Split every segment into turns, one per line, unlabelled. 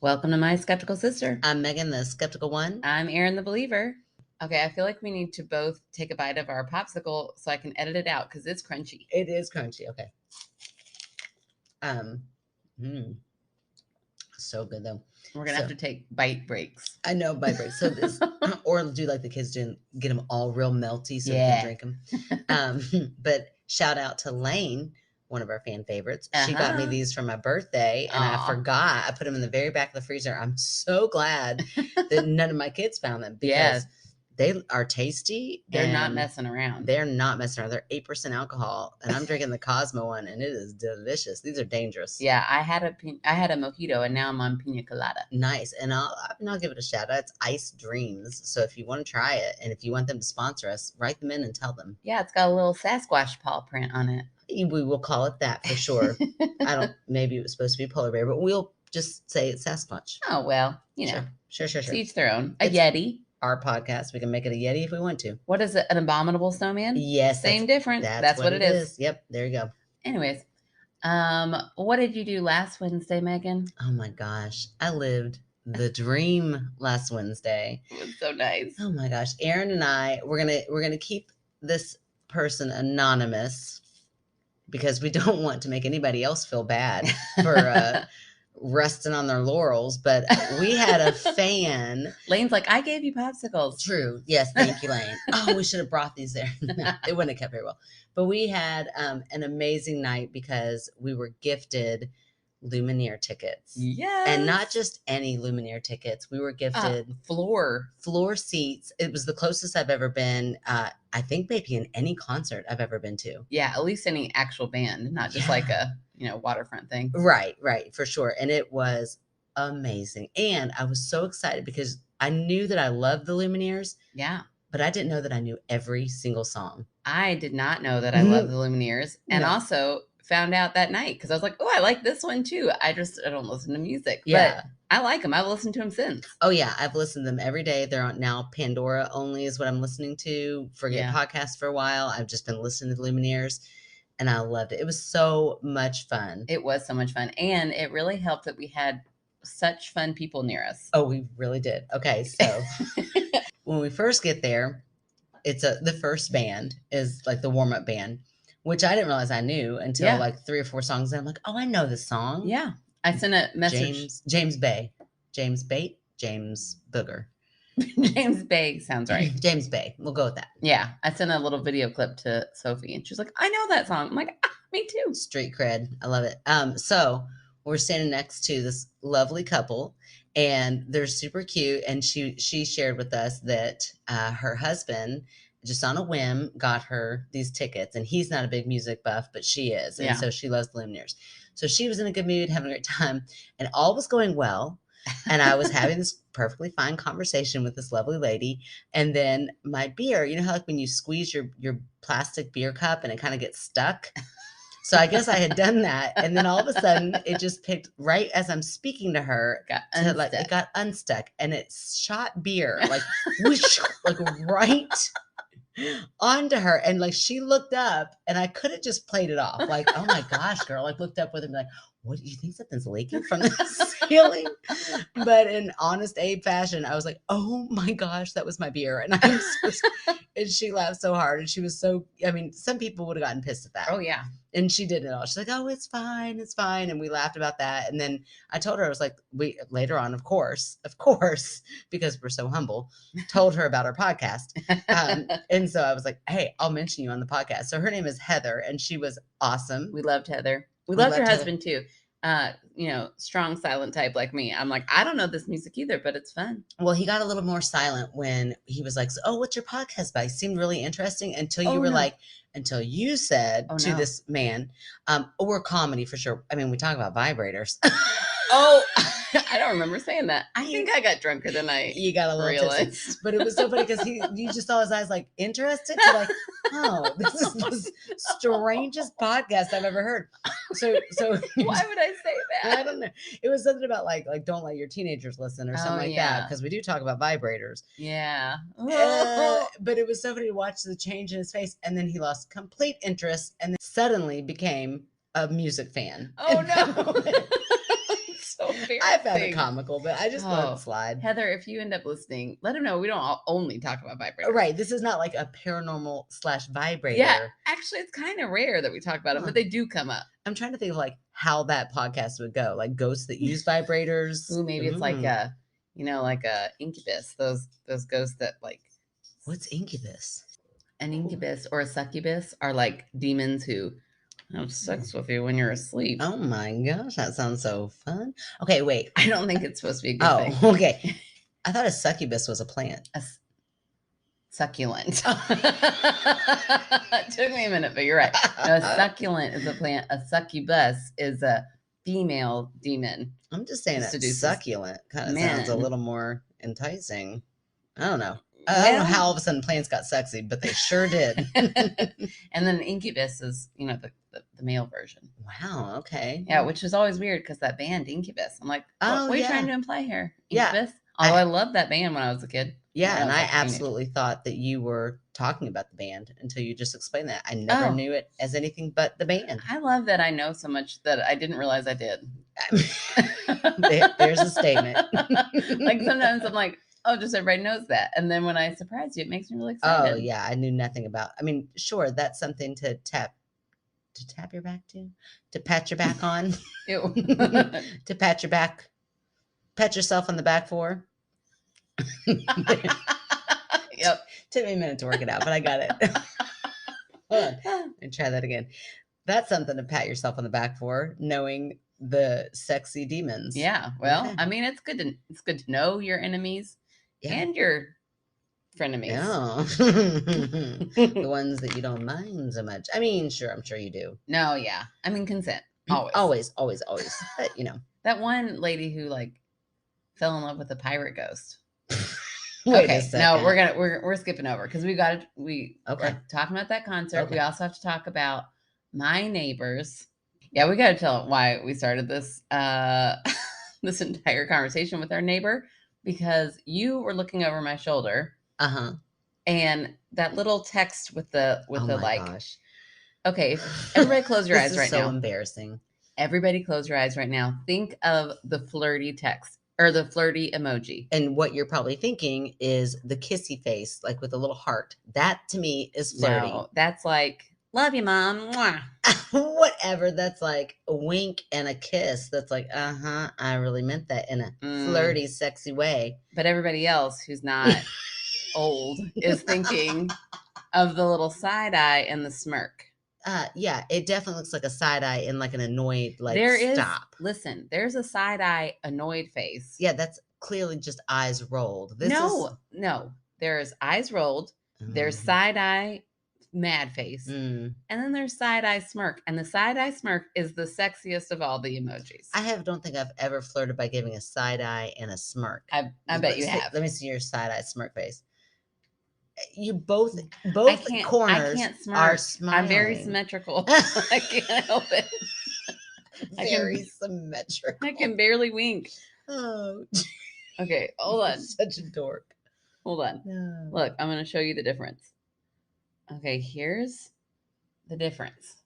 Welcome to My Skeptical Sister.
I'm Megan, the skeptical one.
I'm Erin, the believer. Okay, I feel like we need to both take a bite of our popsicle so I can edit it out because it's crunchy.
It is crunchy. Okay. So good though.
We're gonna have to take bite breaks.
I know, bite breaks. So this, or do like the kids do, get them all real melty so we can drink them. But shout out to Lane, one of our fan favorites. She got me these for my birthday, and I forgot. I put them in the very back of the freezer. I'm so glad that none of my kids found them because they are tasty.
They're not messing around.
They're not messing around. They're 8% alcohol, and I'm drinking the Cosmo one, and it is delicious. These are dangerous.
Yeah, I had a mojito, and now I'm on pina colada.
Nice, and I'll give it a shout out. It's Ice Dreams. So if you want to try it, and if you want them to sponsor us, write them in and tell them.
Yeah, it's got a little Sasquatch paw print on it.
We will call it that for sure. Maybe it was supposed to be polar bear, but we'll just say it's Sasquatch.
Oh well, you know,
sure.
To each their own. A Yeti.
Our podcast, we can make it a Yeti if we want to.
What is it? An abominable snowman?
Yes.
Same difference. That's what it is.
Yep. There you go.
Anyways, what did you do last Wednesday, Megan?
Oh my gosh. I lived the dream last Wednesday.
It was so nice.
Oh my gosh. Erin and I, we're gonna keep this person anonymous because we don't want to make anybody else feel bad for resting on their laurels, but we had a fan.
Lane's like, I gave you popsicles.
True. Yes. Thank you, Lane. Oh, we should have brought these there. It wouldn't have kept very well. But we had an amazing night because we were gifted Lumineer tickets.
Yes.
And not just any Lumineer tickets. We were gifted floor seats. It was the closest I've ever been. I think maybe in any concert I've ever been to.
Yeah, at least any actual band, not just like a waterfront thing.
Right, for sure. And it was amazing. And I was so excited because I knew that I loved the Lumineers.
Yeah.
But I didn't know that I knew every single song.
I did not know that I loved the Lumineers. And also found out that night because I was like, oh, I like this one too. I don't listen to music. Yeah. But I like them. I've listened to them since.
Oh, yeah. I've listened to them every day. They're on now. Pandora only is what I'm listening to. Forget podcasts for a while. I've just been listening to the Lumineers. And I loved it. It was so much fun.
It was so much fun. And it really helped that we had such fun people near us.
Oh, we really did. Okay. So when we first get there, the first band is like the warm-up band, which I didn't realize I knew until like 3 or 4 songs in. I'm like, oh, I know this song.
Yeah. I sent a message.
James Booger.
James Bay sounds right.
James Bay. We'll go with that.
Yeah. I sent a little video clip to Sophie and she was like, I know that song. I'm like, me too.
Street cred. I love it. So we're standing next to this lovely couple and they're super cute. And she shared with us that her husband, just on a whim, got her these tickets. And he's not a big music buff, but she is. And so she loves the Lumineers. So she was in a good mood, having a great time. And all was going well. And I was having this perfectly fine conversation with this lovely lady. And then my beer, you know how like when you squeeze your plastic beer cup and it kind of gets stuck? So I guess I had done that. And then all of a sudden it just picked right as I'm speaking to her. It got unstuck and it shot beer like whoosh, like right onto her. And like she looked up and I could have just played it off. Like, oh my gosh, girl. Like looked up with him like, what do you think something's leaking from the ceiling? But in honest Abe fashion, I was like, oh my gosh, that was my beer. And and she laughed so hard. And she was so, I mean, some people would have gotten pissed at that.
Oh yeah.
And she didn't at all. She's like, oh, it's fine. And we laughed about that. And then I told her, I was like, later on, of course, because we're so humble, told her about our podcast. And so I was like, hey, I'll mention you on the podcast. So her name is Heather and she was awesome.
We loved Heather. We loved her husband too. Strong silent type like me. I'm like, I don't know this music either, but it's fun.
Well, he got a little more silent when he was like, oh, what's your podcast about? It seemed really interesting until you said this man, or comedy for sure. I mean, we talk about vibrators.
Oh, I don't remember saying that. I think I got drunker than you got a little tipsy.
But it was so funny because you just saw his eyes like interested. So like, oh, this is the strangest podcast I've ever heard. So
why would I say that?
I don't know. It was something about like don't let your teenagers listen or something like that because we do talk about vibrators.
Yeah.
But it was so funny to watch the change in his face, and then he lost complete interest, and then suddenly became a music fan.
Oh no. So
I found it comical, but I just let it slide.
Heather, if you end up listening, let them know we don't only talk about vibrators.
Right. This is not like a paranormal / vibrator.
Yeah. Actually, it's kind of rare that we talk about them, but they do come up.
I'm trying to think of like how that podcast would go. Like ghosts that use vibrators.
Ooh, maybe it's like a, like a incubus. Those ghosts that like.
What's incubus?
An incubus or a succubus are like demons who have sex with you when you're asleep.
Oh my gosh, that sounds so fun. Okay, wait.
I don't think it's supposed to be a good thing.
Okay. I thought a succubus was a plant.
A succulent. It took me a minute, but you're right. No, a succulent is a plant. A succubus is a female demon.
I'm just saying that succulent kind of sounds a little more enticing. I don't know. I don't know how all of a sudden plants got sexy, but they sure did.
And then incubus is, the male version.
Wow. Okay.
Yeah, which is always weird because that band Incubus. I'm like, what are you trying to imply here? Incubus?
Yeah.
Although I loved that band when I was a kid.
Yeah, and I absolutely thought that you were talking about the band until you just explained that. I never knew it as anything but the band.
I love that I know so much that I didn't realize I did.
There's a statement.
Like sometimes I'm like, oh, just everybody knows that. And then when I surprise you, it makes me really excited.
Oh, yeah. I knew nothing about. I mean, sure, that's something to tap your back to pat your back on.
Ew.
To pat your back, pat yourself on the back for.
Yep.
Took me a minute to work it out, but I got it. Hold on. And try that again. That's something to pat yourself on the back for, knowing the sexy demons.
Yeah. Well, okay. I mean, it's good to know your enemies and your frenemies.
Yeah. The ones that you don't mind so much. I mean, sure, I'm sure you do.
No, yeah. I mean, consent.
Always. But,
That one lady who fell in love with a pirate ghost.
Wait a second.
No, we're skipping over because we're talking about that concert. Okay. We also have to talk about my neighbors. Yeah, we got to tell why we started this this entire conversation with our neighbor, because you were looking over my shoulder. And that little text with the gosh. Okay, everybody close your eyes right now.
So embarrassing.
Everybody close your eyes right now. Think of the flirty text or the flirty emoji.
And what you're probably thinking is the kissy face, like with a little heart. That to me is flirty.
No, that's like, love you, Mom. Mwah.
Whatever. That's like a wink and a kiss. That's like, I really meant that in a flirty, sexy way.
But everybody else who's not old is thinking of the little side eye and the smirk.
Yeah, it definitely looks like a side eye and like an annoyed, stop.
Listen, there's a side eye annoyed face.
Yeah, that's clearly just eyes rolled.
No, there's eyes rolled. There's side eye mad face. And then there's side eye smirk. And the side eye smirk is the sexiest of all the emojis.
Don't think I've ever flirted by giving a side eye and a smirk.
I bet you have.
Let me see your side eye smirk face. You both corners are smiling.
I'm very symmetrical. I can't help it.
Very symmetrical.
I can barely wink.
Oh.
Okay, hold on.
Such a dork.
Hold on. No. Look, I'm going to show you the difference. Okay, here's the difference.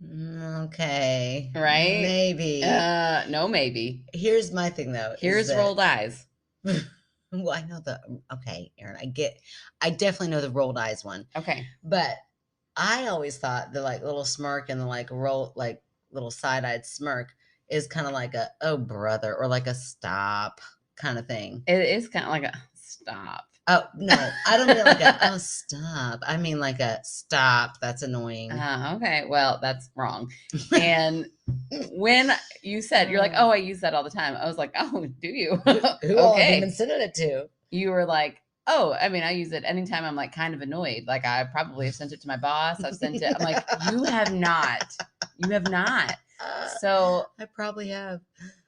Okay.
Right?
Maybe.
No, maybe.
Here's my thing, though.
Here's rolled eyes.
Well, I know okay, Erin, I definitely know the rolled eyes one.
Okay.
But I always thought the little smirk and the little side-eyed smirk is kind of like a, oh, brother, or like a stop kind of thing.
It is kind of like a stop.
Oh, no, I don't mean like a, oh, stop. I mean like a stop. That's annoying.
Okay. Well, that's wrong. And when you said, you're like, oh, I use that all the time. I was like, oh, do you?
Who all have you been sending it to?
You were like, oh, I mean, I use it anytime I'm kind of annoyed. Like I probably have sent it to my boss. I've sent it. I'm like, you have not. You have not. So
I probably have.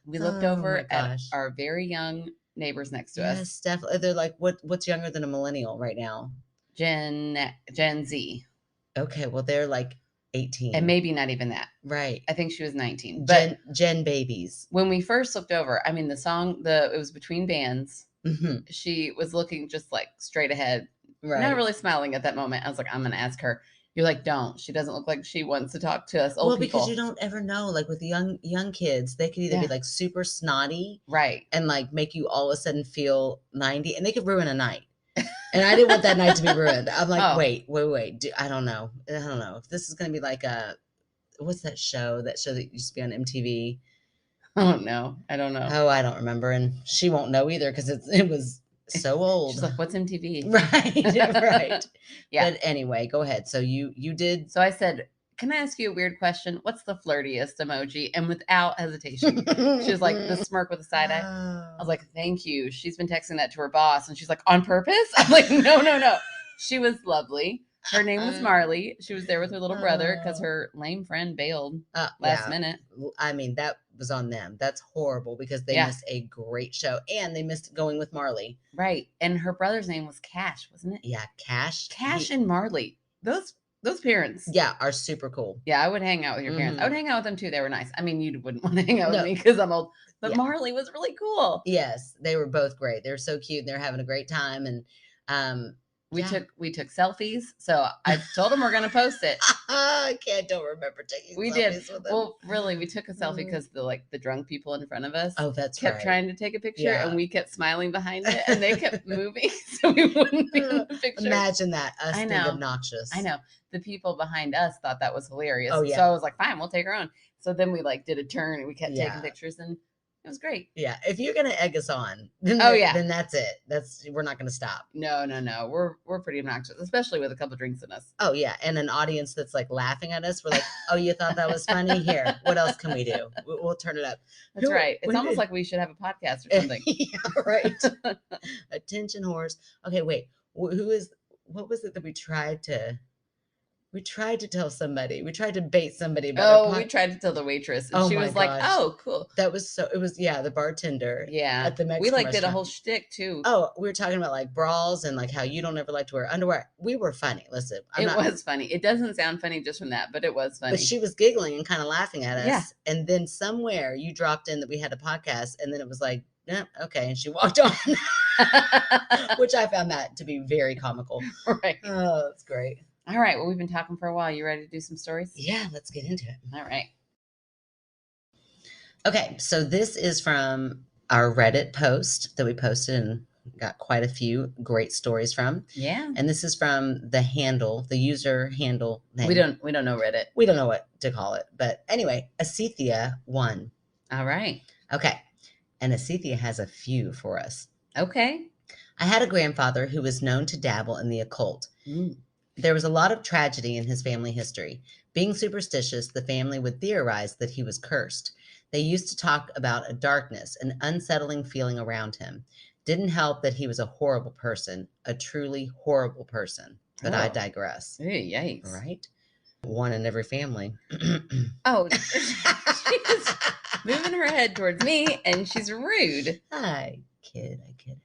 We looked over at our very young neighbors next to us.
Yes, definitely. They're like, what's younger than a millennial right now?
Gen Z.
Okay, well, they're 18.
And maybe not even that.
Right.
I think she was 19. But
Gen babies.
When we first looked over, I mean, the song, it was between bands.
Mm-hmm.
She was looking just straight ahead.
Right.
Not really smiling at that moment. I was like, I'm going to ask her. You're like, don't. She doesn't look like she wants to talk to us old
Well,
people.
because you don't ever know. Like with the young kids, they could either be like super snotty,
right,
and like make you all of a sudden feel 90, and they could ruin a night. And I didn't want that night to be ruined. I'm like, wait. I don't know. If this is gonna be like what's that show? That show that used to be on MTV.
Oh no, I don't know.
Oh, I don't remember, and she won't know either because it was so old.
She's like, what's MTV?
Right.
Yeah.
But anyway, go ahead. So you did.
So I said, can I ask you a weird question? What's the flirtiest emoji? And without hesitation, she was like, the smirk with a side eye. I was like, thank you. She's been texting that to her boss. And she's like, on purpose? I'm like, no. She was lovely. Her name was Marley. She was there with her little brother because her lame friend bailed last minute.
I mean, that was on them. That's horrible because they missed a great show and they missed going with Marley.
Right. And her brother's name was Cash, wasn't it?
Yeah, Cash.
Cash and Marley. Those parents.
Yeah, are super cool.
Yeah, I would hang out with your parents. I would hang out with them too. They were nice. I mean, you wouldn't want to hang out with me because I'm old. But Marley was really cool.
Yes, they were both great. They were so cute. They were having a great time. And
we took selfies. So I told them we're going to post it.
I don't remember taking
we
selfies
did.
with them.
Well, really, we took a selfie because the drunk people in front of us kept trying to take a picture and we kept smiling behind it and they kept moving so we wouldn't be in the picture.
Imagine that. Us being obnoxious.
I know. The people behind us thought that was hilarious. Oh, yeah. So I was like, fine, we'll take our own. So then we did a turn and we kept taking pictures and it was great.
Yeah. If you're going to egg us on, then that's it. We're not going to stop.
No. We're pretty obnoxious, especially with a couple drinks in us.
Oh yeah. And an audience that's like laughing at us. We're like, oh, you thought that was funny? Here, what else can we do? We'll turn it up.
That's right. It's almost like we should have a podcast or something.
Yeah, right. Attention whores. Okay, wait. What was it that we tried to tell somebody. We tried to bait somebody about
we tried to tell the waitress. And she was like, oh, cool.
That was the bartender.
Yeah.
At the Mexican
we did a
restaurant.
whole shtick too.
Oh, we were talking about like bras and like how you don't ever like to wear underwear. We were funny. Listen.
It was funny. It doesn't sound funny just from that, but it was funny.
But she was giggling and kind of laughing at us. Yeah. And then somewhere you dropped in that we had a podcast and then it was like, yeah, okay. And she walked on, which I found that to be very comical.
Right.
Oh, that's great.
All right. Well, we've been talking for a while. You ready to do some stories?
Yeah, let's get into it.
All right.
Okay. So this is from our Reddit post that we posted and got quite a few great stories from.
Yeah.
And this is from the user handle name.
We don't know Reddit.
We don't know what to call it. But anyway, Asethia 1.
All right.
Okay. And Asethia has a few for us.
Okay.
I had a grandfather who was known to dabble in the occult. There was a lot of tragedy in his family history. Being superstitious, the family would theorize that he was cursed. They used to talk about a darkness, an unsettling feeling around him. Didn't help that he was a horrible person, a truly horrible person. But I digress.
Hey, yikes.
Right? One in every family.
Oh, she's moving her head towards me, and she's rude.
I kid.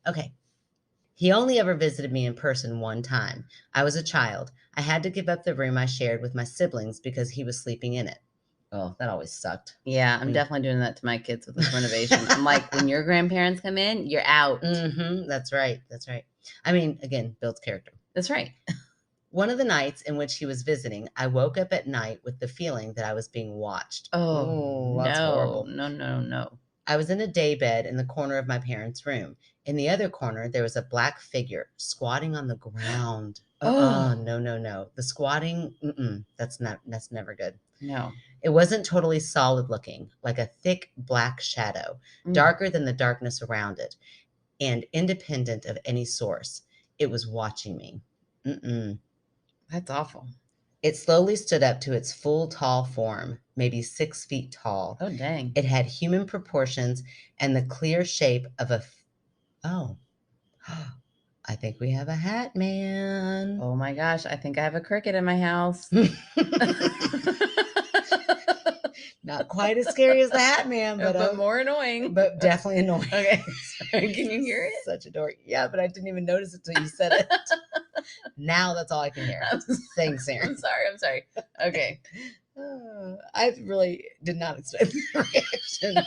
Okay. He only ever visited me in person one time. I was a child. I had to give up the room I shared with my siblings because he was sleeping in it. Oh, that always sucked.
Yeah, I'm definitely doing that to my kids with this renovation. I'm like, when your grandparents come in, you're out.
Mm-hmm. That's right. I mean, again, builds character.
That's right.
One of the nights in which he was visiting, I woke up at night with the feeling that I was being watched.
Oh,
that's horrible.
No.
I was in a daybed in the corner of my parents' room. In the other corner, there was a black figure squatting on the ground. No. The squatting, that's never good.
No.
It wasn't totally solid looking, like a thick black shadow, darker than the darkness around it, and independent of any source. It was watching me.
That's awful.
It slowly stood up to its full tall form, maybe 6 feet tall.
Oh, dang.
It had human proportions and the clear shape of I think we have a hat man.
Oh my gosh, I think I have a cricket in my house.
Not quite as scary as the hat man,
but more annoying.
But definitely annoying.
Okay. Sorry, can you hear it?
Such a dork. Yeah, but I didn't even notice it till you said it. Now that's all I can hear. Thanks, Aaron.
I'm sorry. Okay.
I really did not expect the reaction.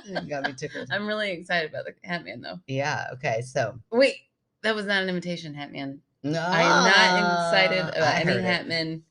It got me tickled.
I'm really excited about the hat man, though.
Yeah. Okay. So
wait, that was not an imitation hat man.
No,
I am not excited about any hat man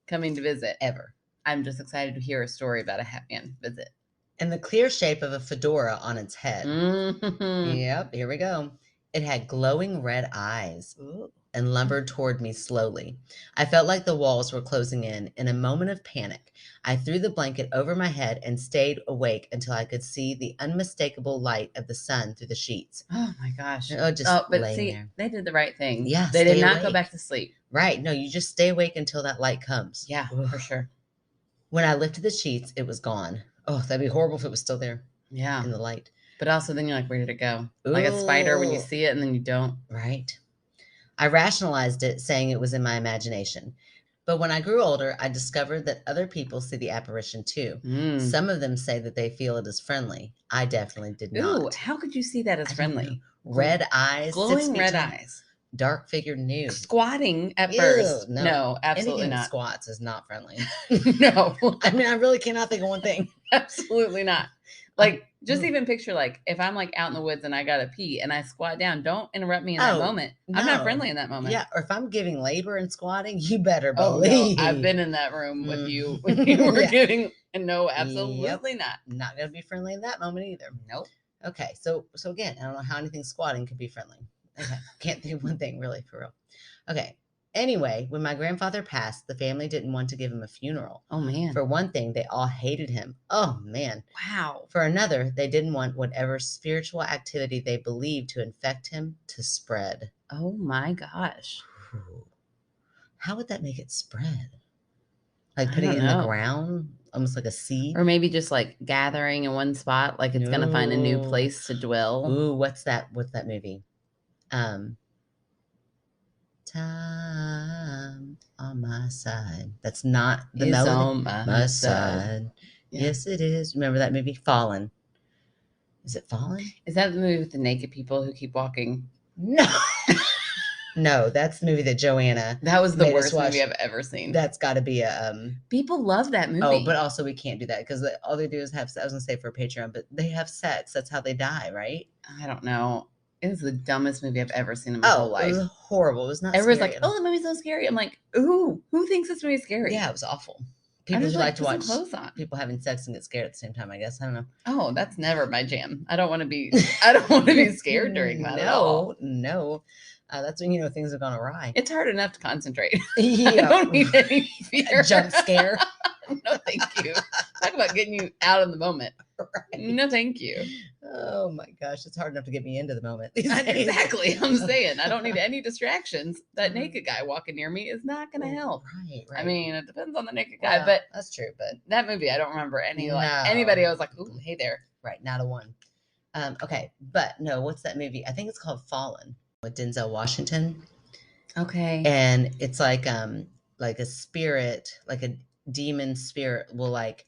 coming to visit.
Ever.
I'm just excited to hear a story about a Hatman visit.
And the clear shape of a fedora on its head.
Mm-hmm.
Yep, here we go. It had glowing red eyes.
Ooh.
And lumbered toward me slowly. I felt like the walls were closing in. In a moment of panic, I threw the blanket over my head and stayed awake until I could see the unmistakable light of the sun through the sheets.
Oh my gosh.
Oh, just
but
laying
see,
there.
they did the right thing.
Yeah,
they did
stay
not go
awake.
back to sleep.
Right. No, you just stay awake until that light comes.
Yeah, for sure.
When I lifted the sheets, it was gone. Oh, that'd be horrible if it was still there.
Yeah.
In the light.
But also then you're like, where did it go? Ooh. Like a spider when you see it and then you don't.
Right. I rationalized it, saying it was in my imagination. But when I grew older, I discovered that other people see the apparition too. Some of them say that they feel it is friendly. I definitely did not.
Ooh, how could you see that as friendly?
Red eyes.
Glowing red eyes.
Dark figure nude.
Squatting at first. No, absolutely
anything
not.
That squats is not friendly.
No.
I mean, I really cannot think of one thing.
Absolutely not. Like, just even picture, like, if I'm, like, out in the woods and I gotta pee and I squat down, don't interrupt me in that moment. No. I'm not friendly in that moment.
Yeah, or if I'm giving labor and squatting, you better believe.
No, I've been in that room with you when you were giving, and no, absolutely not.
Not gonna be friendly in that moment either.
Nope.
Okay, so again, I don't know how anything squatting could be friendly. Okay, can't think of one thing really, for real. Okay. Anyway, when my grandfather passed, the family didn't want to give him a funeral.
Oh, man.
For one thing, they all hated him. Oh, man.
Wow.
For another, they didn't want whatever spiritual activity they believed to infect him to spread.
Oh, my gosh.
How would that make it spread? Like putting it in the ground? Almost like a seed?
Or maybe just like gathering in one spot, like it's going to find a new place to dwell.
Ooh, what's that movie? Time on my side. That's not the melody.
On my side.
Yeah. Yes, it is. Remember that movie, Fallen? Is it Fallen?
Is that the movie with the naked people who keep walking?
No. No, that's the movie that Joanna.
That was the worst movie I've ever seen.
That's got to be a.
People love that movie.
Oh, but also we can't do that because all they do is have. I was gonna say for Patreon, but they have sex. That's how they die, right?
I don't know. It was the dumbest movie I've ever seen in my whole life.
It was horrible. It was not.
Everyone's like, "Oh, the movie's so scary." I'm like, "Ooh, who thinks this movie's scary?"
Yeah, it was awful. People just like to watch
clothes on.
People having sex and get scared at the same time. I guess I don't know.
Oh, that's never my jam. I don't want to be scared during that at all.
No. That's when things have gone awry.
It's hard enough to concentrate.
Yeah.
I don't need any fear.
A jump scare.
No, thank you. Talk about getting you out of the moment. Right. No, thank you.
Oh my gosh, it's hard enough to get me into the moment.
Exactly. I'm saying I don't need any distractions. That naked guy walking near me is not going to help.
Right.
I mean, it depends on the naked guy, but
that's true. But
that movie, I don't remember anybody. I was like, "Ooh, hey there."
Right, not a one. Okay, but no, what's that movie? I think it's called Fallen with Denzel Washington.
Okay.
And it's like a spirit, like a demon spirit will like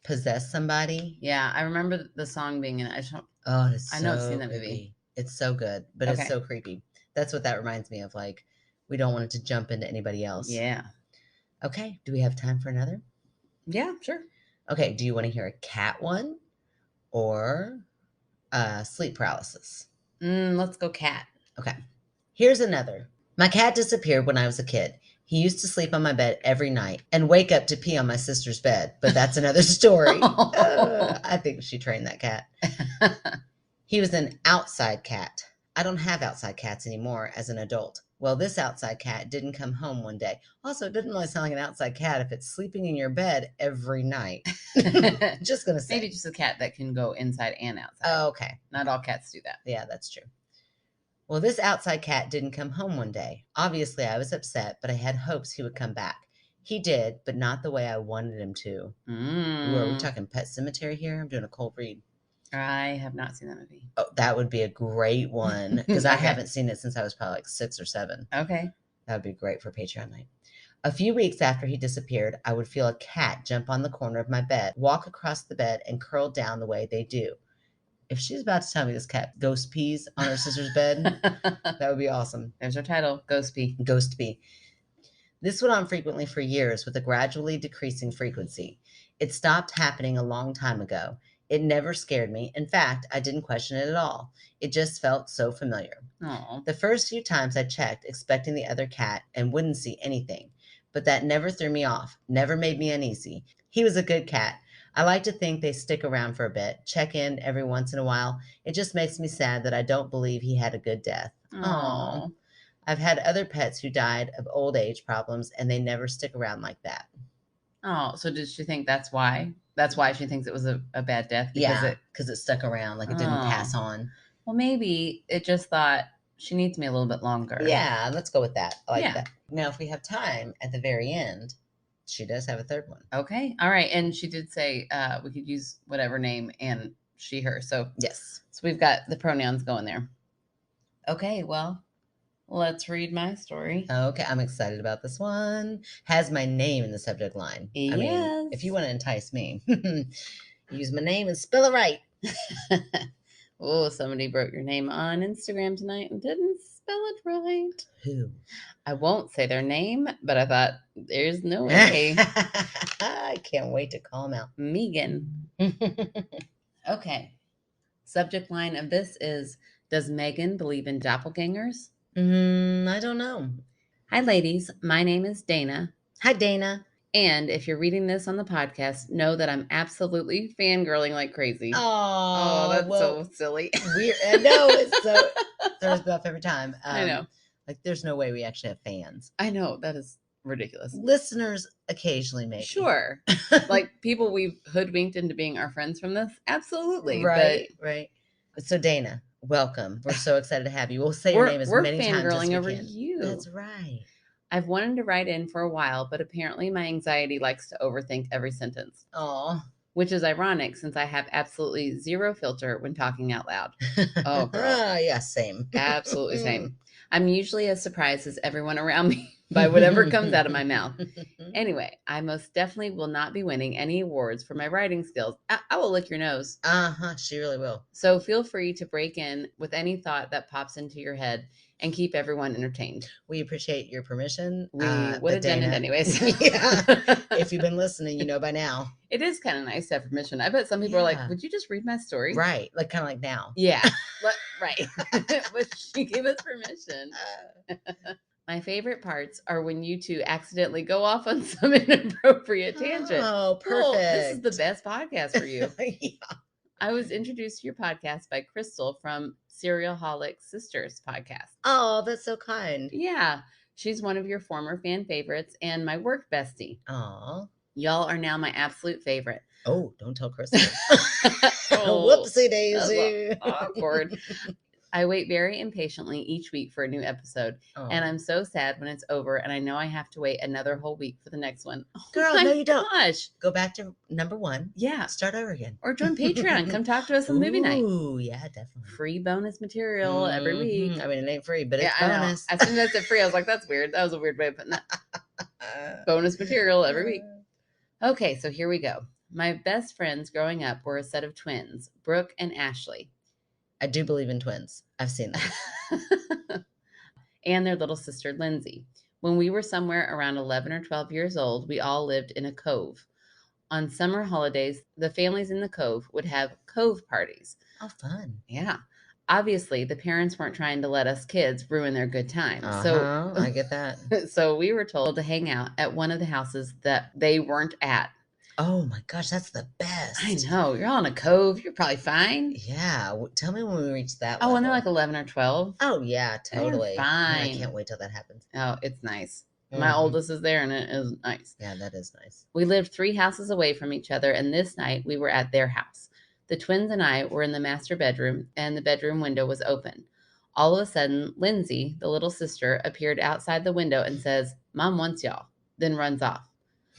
possess somebody.
Yeah, I remember the song being in it.
I
know I've seen that movie.
It's so good, but it's so creepy. That's what that reminds me of. Like, we don't want it to jump into anybody else.
Yeah.
Okay. Do we have time for another?
Yeah, sure.
Okay. Do you want to hear a cat one or sleep paralysis?
Let's go cat.
Okay. Here's another. My cat disappeared when I was a kid. He used to sleep on my bed every night and wake up to pee on my sister's bed, but that's another story. I think she trained that cat. He was an outside cat. I don't have outside cats anymore as an adult. Well, this outside cat didn't come home one day. Also, it doesn't really sound like an outside cat if it's sleeping in your bed every night. Just going to say.
Maybe just a cat that can go inside and outside.
Oh, okay.
Not all cats do that.
Yeah, that's true. Well, this outside cat didn't come home one day. Obviously, I was upset, but I had hopes he would come back. He did, but not the way I wanted him to. Ooh, are we talking Pet Sematary here? I'm doing a cold read.
I have not seen that movie.
Oh, that would be a great one because I haven't seen it since I was probably like 6 or 7.
Okay.
That would be great for Patreon night. A few weeks after he disappeared, I would feel a cat jump on the corner of my bed, walk across the bed, and curl down the way they do. If she's about to tell me this cat ghost pees on her sister's bed, that would be awesome.
There's our title, Ghost Pee.
Ghost pee. This went on frequently for years with a gradually decreasing frequency. It stopped happening a long time ago. It never scared me. In fact, I didn't question it at all. It just felt so familiar.
Aww.
The first few times I checked, expecting the other cat, and wouldn't see anything. but that never threw me off, never made me uneasy. He was a good cat. I like to think they stick around for a bit, check in every once in a while. It just makes me sad that I don't believe he had a good death.
Oh.
I've had other pets who died of old age problems, and they never stick around like that.
Oh, so did she think that's why? That's why she thinks it was a bad death?
Because it stuck around, like it didn't pass on.
Well, maybe it just thought she needs me a little bit longer.
Yeah, let's go with that. I like that. Now, if we have time at the very end, she does have a third one.
Okay. All right. And she did say we could use whatever name and she, her. So
yes.
So we've got the pronouns going there. Okay. Well, let's read my story.
Okay. I'm excited about this one. Has my name in the subject line.
Yes.
I mean, if you want to entice me, use my name and spell it right.
Oh, somebody wrote your name on Instagram tonight and didn't spell it right.
Who?
I won't say their name, but I thought there's no way.
I can't wait to call them out.
Megan. Okay. Subject line of this is, does Megan believe in doppelgangers?
I don't know.
Hi, ladies. My name is Dana.
Hi, Dana.
And if you're reading this on the podcast, know that I'm absolutely fangirling like crazy.
Oh,
that's so silly.
Weird. I know. It's so throws me off every time.
I know.
Like, there's no way we actually have fans.
I know. That is ridiculous.
Listeners occasionally, maybe.
Sure. Like people we've hoodwinked into being our friends from this. Absolutely.
Right. So, Dana, welcome. We're so excited to have you. We'll say your name as many times as we can.
We're fangirling over you.
That's right.
I've wanted to write in for a while, but apparently my anxiety likes to overthink every sentence.
Aw.
Which is ironic since I have absolutely zero filter when talking out loud. Oh, girl.
Yeah, same.
Absolutely same. I'm usually as surprised as everyone around me by whatever comes out of my mouth. Anyway, I most definitely will not be winning any awards for my writing skills. I will lick your nose.
She really will.
So feel free to break in with any thought that pops into your head and keep everyone entertained.
We appreciate your permission.
We would have done it anyways.
Yeah. If you've been listening, you know by now.
It is kind of nice to have permission. I bet some people are like, would you just read my story?
Right. Like kind of like now.
Yeah. Right. But she gave us permission. My favorite parts are when you two accidentally go off on some inappropriate tangent.
Oh, perfect.
Cool. This is the best podcast for you.
Yeah.
I was introduced to your podcast by Crystal from Serial Holic Sisters podcast.
Oh, that's so kind.
Yeah. She's one of your former fan favorites and my work bestie.
Aw.
Y'all are now my absolute favorite.
Oh, don't tell Crystal. Whoopsie daisy.
Awkward. I wait very impatiently each week for a new episode, and I'm so sad when it's over, and I know I have to wait another whole week for the next one.
Girl, no, you don't.
Gosh.
Go back to number 1.
Yeah.
Start over again.
Or join Patreon. Come talk to us on movie night.
Ooh, yeah, definitely.
Free bonus material every week.
I mean, it ain't free, but it's bonus.
As soon as I said free, I was like, that's weird. That was a weird way of putting that. Bonus material every week. Okay, so here we go. My best friends growing up were a set of twins, Brooke and Ashley.
I do believe in twins. I've seen them.
And their little sister, Lindsay. When we were somewhere around 11 or 12 years old, we all lived in a cove. On summer holidays, the families in the cove would have cove parties.
Oh, fun.
Yeah. Obviously, the parents weren't trying to let us kids ruin their good time. So
I get that.
So we were told to hang out at one of the houses that they weren't at.
Oh my gosh, that's the best.
I know. You're all in a cove. You're probably fine.
Yeah. Tell me when we reach that
level. When they're like 11 or 12.
Oh, yeah, totally.
They're fine.
I can't wait till that happens.
Oh, it's nice. My oldest is there, and it is nice.
Yeah, that is nice.
We lived 3 houses away from each other, and this night we were at their house. The twins and I were in the master bedroom, and the bedroom window was open. All of a sudden, Lindsay, the little sister, appeared outside the window and says, "Mom wants y'all," then runs off.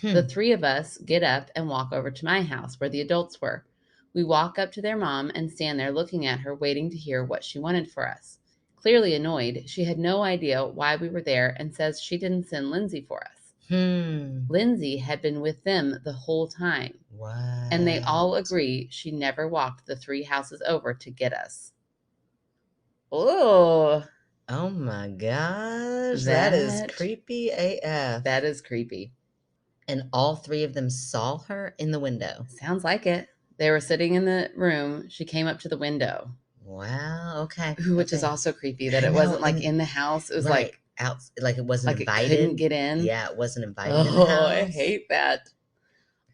The 3 of us get up and walk over to my house where the adults were. We walk up to their mom and stand there looking at her, waiting to hear what she wanted for us. Clearly annoyed, she had no idea why we were there and says she didn't send Lindsay for us. Lindsay had been with them the whole time.
What?
And they all agree she never walked the 3 houses over to get us. Oh
my gosh. That is creepy AF.
That is creepy.
And all 3 of them saw her in the window.
Sounds like it. They were sitting in the room. She came up to the window.
Wow. Okay.
Which is also creepy that it wasn't like in the house. It was like
out, like it wasn't
Like it couldn't
invited.
get in.
Yeah, it wasn't invited in the
Oh, I
house.
hate that.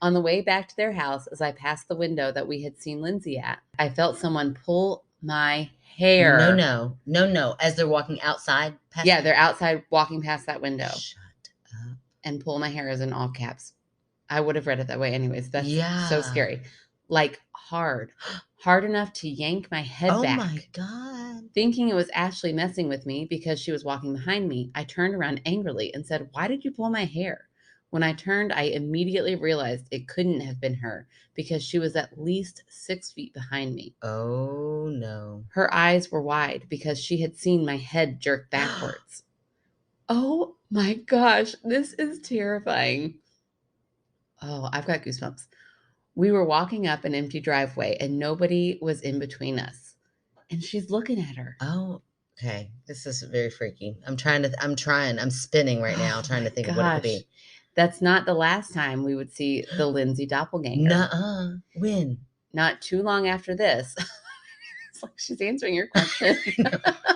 On the way back to their house, as I passed the window that we had seen Lindsay at, I felt someone pull my hair.
No. As they're walking outside past.
Yeah, they're outside walking past that window.
Shut up.
And pull my hair is in all caps. I would have read it that way anyways. That's
Yeah.
so scary. Like hard enough to yank my head back.
Oh my God.
Thinking it was Ashley messing with me because she was walking behind me, I turned around angrily and said, "Why did you pull my hair?" When I turned, I immediately realized it couldn't have been her because she was at least 6 feet behind me.
Oh no.
Her eyes were wide because she had seen my head jerk backwards. Oh my gosh, this is terrifying. Oh, I've got goosebumps. We were walking up an empty driveway and nobody was in between us. And she's looking at her.
Oh, okay. This is very freaky. I'm spinning right now, trying to think of what it could be.
That's not the last time we would see the Lindsay doppelganger.
Nuh-uh. When?
Not too long after this. It's like she's answering your question.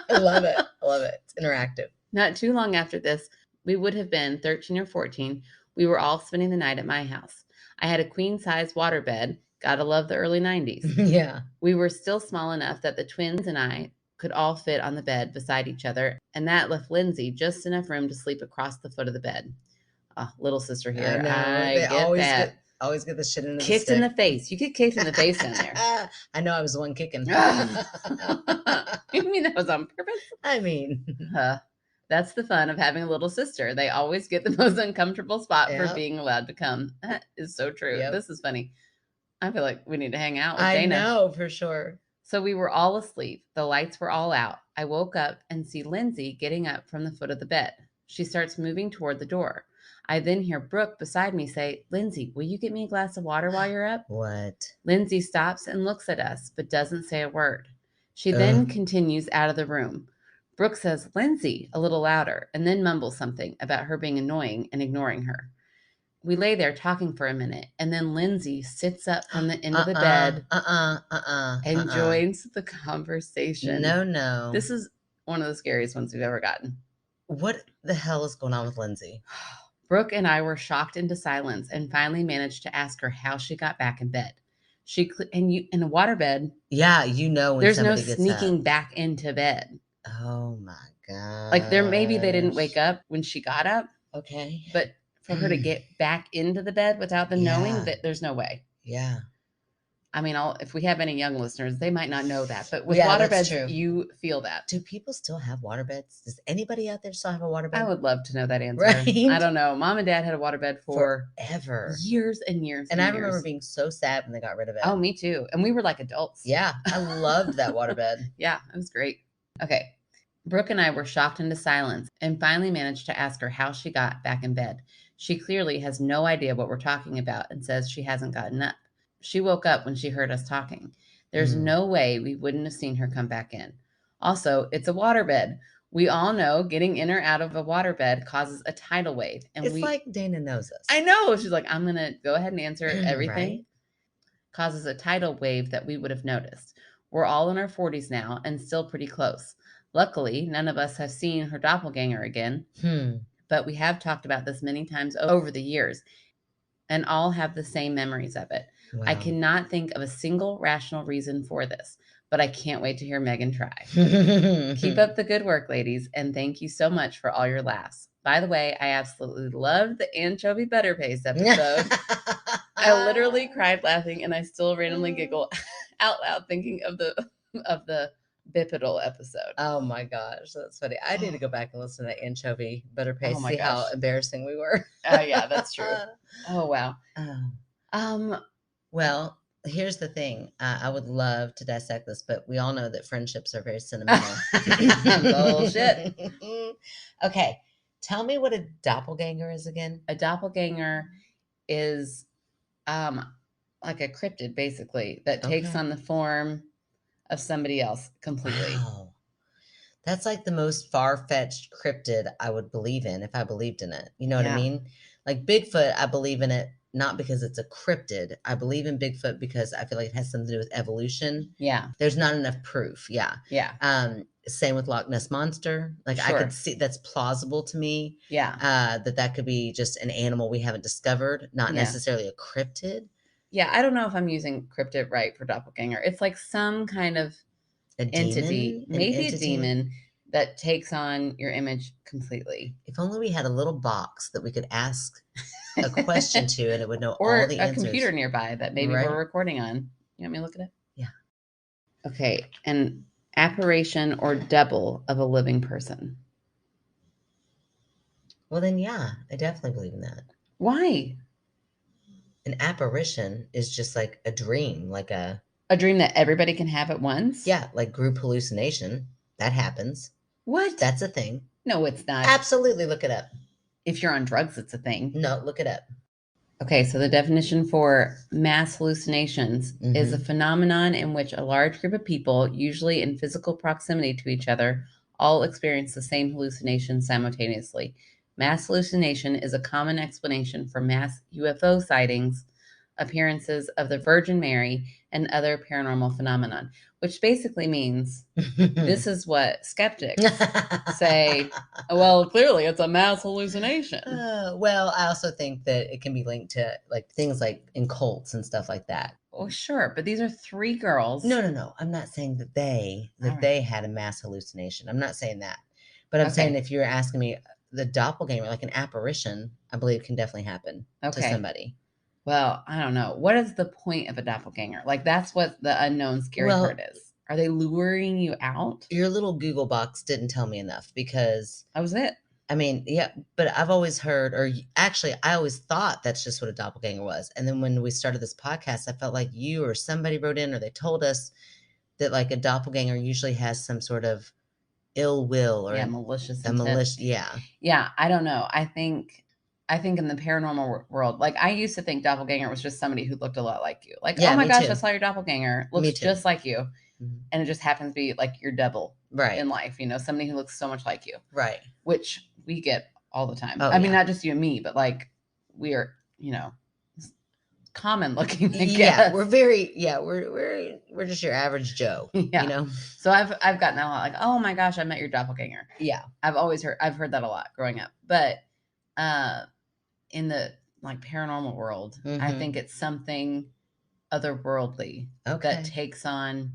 I love it. It's interactive.
Not too long after this, we would have been 13 or 14. We were all spending the night at my house. I had a queen-size waterbed. Gotta love the early 90s.
Yeah.
We were still small enough that the twins and I could all fit on the bed beside each other, and that left Lindsay just enough room to sleep across the foot of the bed. Oh, little sister here.
I get always get the shit in the
kicked in the face. You get kicked in the face down there.
I know I was the one kicking.
You mean that was on purpose?
I mean,
that's the fun of having a little sister. They always get the most uncomfortable spot for being allowed to come. That is so true. Yep. This is funny. I feel like we need to hang out with Dana.
I know, for sure.
So we were all asleep. The lights were all out. I woke up and see Lindsay getting up from the foot of the bed. She starts moving toward the door. I then hear Brooke beside me say, "Lindsay, will you get me a glass of water while you're up?"
What?
Lindsay stops and looks at us, but doesn't say a word. She then continues out of the room. Brooke says, "Lindsay," a little louder, and then mumbles something about her being annoying and ignoring her. We lay there talking for a minute, and then Lindsay sits up from the end of the bed and joins the conversation.
No.
This is one of the scariest ones we've ever gotten.
What the hell is going on with Lindsay?
Brooke and I were shocked into silence and finally managed to ask her how she got back in bed. In a waterbed.
Yeah, you know when
there's no
gets
sneaking
up.
Back into bed.
Oh my God.
Like maybe they didn't wake up when she got up.
Okay.
But for her to get back into the bed without them knowing, that there's no way.
Yeah.
I mean, if we have any young listeners, they might not know that, but with waterbeds, you feel that.
Do people still have waterbeds? Does anybody out there still have a waterbed?
I would love to know that answer.
Right?
I don't know. Mom and Dad had a waterbed for
forever,
years and years.
And I remember being so sad when they got rid of it.
Oh, me too. And we were like adults.
Yeah, I loved that waterbed.
Yeah, it was great. Okay. Brooke and I were shocked into silence and finally managed to ask her how she got back in bed. She clearly has no idea what we're talking about and says she hasn't gotten up. She woke up when she heard us talking. There's no way we wouldn't have seen her come back in. Also, it's a waterbed. We all know getting in or out of a waterbed causes a tidal wave. And
it's like Dana knows us.
I know. She's like, I'm going to go ahead and answer everything. Right? Causes a tidal wave that we would have noticed. We're all in our 40s now and still pretty close. Luckily, none of us have seen her doppelganger again. But we have talked about this many times over the years and all have the same memories of it. Wow. I cannot think of a single rational reason for this, but I can't wait to hear Megan try. Keep up the good work, ladies, and thank you so much for all your laughs. By the way, I absolutely loved the anchovy butter paste episode. I literally cried laughing, and I still randomly giggle out loud thinking of the bipedal episode.
Oh my gosh, that's funny. I need to go back and listen to that anchovy butter paste, see how embarrassing we were.
Oh yeah, that's true. Oh wow.
Well, here's the thing. I would love to dissect this, but we all know that friendships are very sentimental.
Bullshit.
Okay, tell me what a doppelganger is again.
A doppelganger is like a cryptid, basically, that takes on the form of somebody else completely.
Wow. That's like the most far-fetched cryptid I would believe in if I believed in it. You know what I mean? Like Bigfoot, I believe in it not because it's a cryptid. I believe in Bigfoot because I feel like it has something to do with evolution.
Yeah.
There's not enough proof. Yeah.
Yeah.
Same with Loch Ness Monster. Like I could see that's plausible to me.
Yeah.
That could be just an animal we haven't discovered, not
Yeah.
necessarily a cryptid.
Yeah, I don't know if I'm using cryptid right for doppelganger. It's like some kind of entity, maybe a demon that takes on your image completely.
If only we had a little box that we could ask a question to and it would know
or
all the answers.
Or a computer nearby that maybe we're recording on. You want me to look at it?
Yeah.
Okay, an apparition or double of a living person.
Well, then, yeah, I definitely believe in that.
Why?
An apparition is just like a dream, like a
dream that everybody can have at once?
Yeah, like group hallucination. That happens.
What?
That's a thing.
No, it's not.
Absolutely, look it up.
If you're on drugs, it's a thing.
No, look it up.
Okay, so the definition for mass hallucinations is a phenomenon in which a large group of people, usually in physical proximity to each other, all experience the same hallucination simultaneously. Mass hallucination is a common explanation for mass UFO sightings, appearances of the Virgin Mary, and other paranormal phenomenon, which basically means this is what skeptics say, well, clearly it's a mass hallucination.
Well, I also think that it can be linked to like things like in cults and stuff like that.
Oh, sure, but these are 3 girls.
No. I'm not saying that they had a mass hallucination. I'm not saying that. But I'm saying if you're asking me the doppelganger, like an apparition, I believe can definitely happen to somebody.
Well, I don't know. What is the point of a doppelganger? Like, that's what the unknown scary part is. Are they luring you out?
Your little Google box didn't tell me enough because...
That was it.
I mean, yeah, but I've always heard, or actually, I always thought that's just what a doppelganger was. And then when we started this podcast, I felt like you or somebody wrote in or they told us that like a doppelganger usually has some sort of ill will or
malicious
intent.
Yeah, I don't know. I think in the paranormal world, like I used to think doppelganger was just somebody who looked a lot like you. Like, oh my gosh, I saw your doppelganger. Looks just like you. Mm-hmm. And it just happens to be like your double in life, somebody who looks so much like you.
Right.
Which we get all the time. I mean, not just you and me, but like we are, common looking.
Yeah, we're very, we're just your average Joe,
So I've gotten a lot like, oh my gosh, I met your doppelganger.
Yeah.
I've heard that a lot growing up. But in the like paranormal world, I think it's something otherworldly that takes on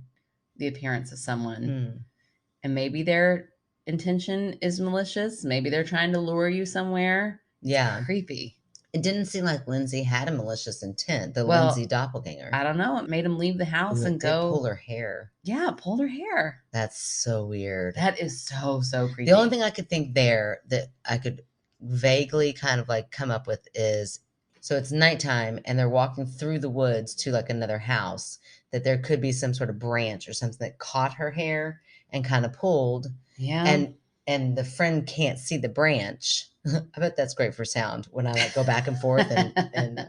the appearance of someone. And maybe their intention is malicious. Maybe they're trying to lure you somewhere.
Yeah.
Creepy.
It didn't seem like Lindsay had a malicious intent, Lindsay doppelganger.
I don't know. It made him leave the house and go.
Pull her hair.
Yeah, pulled her hair.
That's so weird.
That is so creepy.
The only thing I could think there that I could vaguely kind of like come up with is, so it's nighttime and they're walking through the woods to like another house, that there could be some sort of branch or something that caught her hair and kind of pulled.
Yeah.
And the friend can't see the branch. I bet that's great for sound when I like go back and forth and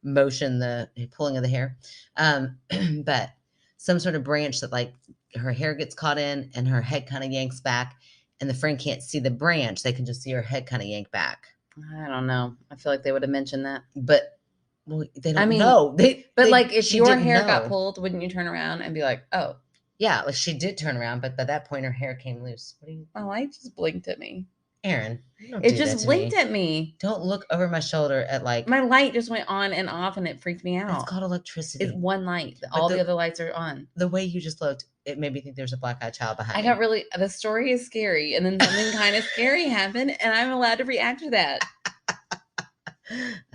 motion the pulling of the hair. But some sort of branch that like her hair gets caught in and her head kind of yanks back and the friend can't see the branch. They can just see her head kind of yank back.
I don't know. I feel like they would have mentioned that.
But they don't know.
Like if your hair got pulled, wouldn't you turn around and be like, oh.
Yeah, like she did turn around, but by that point her hair came loose.
My light just blinked at me.
Aaron,
it just blinked at me.
Don't look over my shoulder at like...
My light just went on and off and it freaked me out.
It's called electricity.
It's one light. All the other lights are on.
The way you just looked, it made me think there's a black-eyed child behind me.
I got really... The story is scary and then something kind of scary happened and I'm allowed to react to that.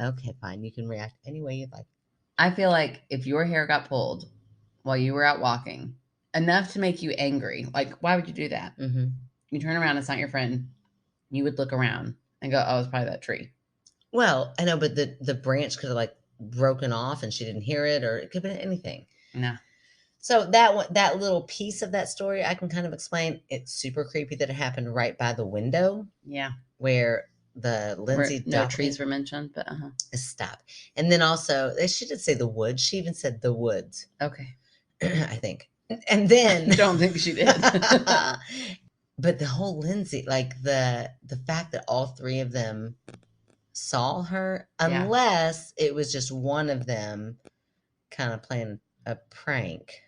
Okay, fine. You can react any way you'd like.
I feel like if your hair got pulled while you were out walking, enough to make you angry, like, why would you do that?
Mm-hmm.
You turn around, it's not your friend. You would look around and go, oh, it's probably that tree.
Well, I know, but the branch could have like broken off and she didn't hear it, or it could have been anything.
No.
So that little piece of that story I can kind of explain. It's super creepy that it happened right by the window.
Yeah.
Where the Lindsay...
No trees were mentioned, but
Stop. And then also, she did say the woods. She even said the woods.
Okay.
I think. And then...
I don't think she did.
But the whole Lindsay, like the fact that all 3 of them saw her,
Yeah.
unless it was just one of them kind of playing a prank.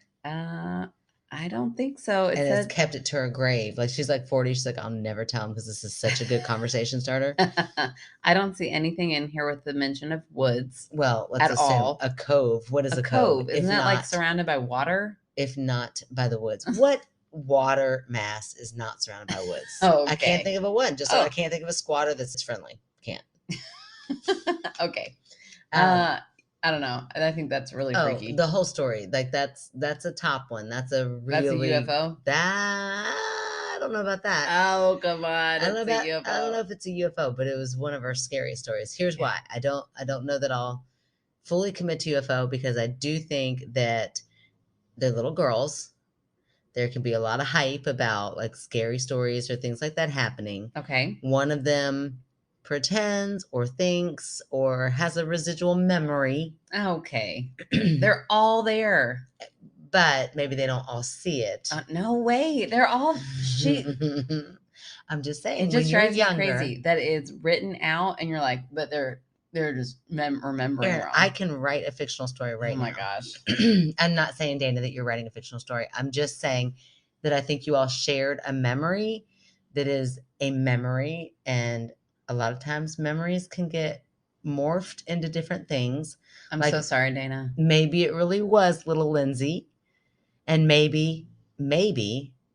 I don't think so. It
And has
said
kept it to her grave. Like, she's like 40. She's like, I'll never tell him because this is such a good conversation starter.
I don't see anything in here with the mention of woods.
Well, let's
at
assume
all.
a cove. What is a cove?
Isn't that like surrounded by water?
If not by the woods. What water mass is not surrounded by woods?
Oh,
I can't
okay.
think of a one. Just like I can't think of a squatter that's friendly. Can't.
Okay. I don't know. I think that's really freaky.
The whole story. Like, that's a top one. That's a really
UFO?
I don't know about that.
Oh, come on.
I don't know
UFO.
if it's a UFO, but it was one of our scary stories. Here's why. I don't know that I'll fully commit to UFO, because I do think that they're little girls. There can be a lot of hype about like scary stories or things like that happening.
Okay.
One of them pretends or thinks or has a residual memory.
Okay. They're all there.
But maybe they don't all see it.
No way. They're all
I'm just saying.
It just drives me crazy that it's written out and you're like, but they're just remembering
Aaron,
wrong.
I can write a fictional story right now.
Oh my gosh.
I'm not saying, Dana, that you're writing a fictional story. I'm just saying that I think you all shared a memory that is a memory, and a lot of times memories can get morphed into different things.
I'm so sorry, Dana.
Maybe it really was little Lindsay, and maybe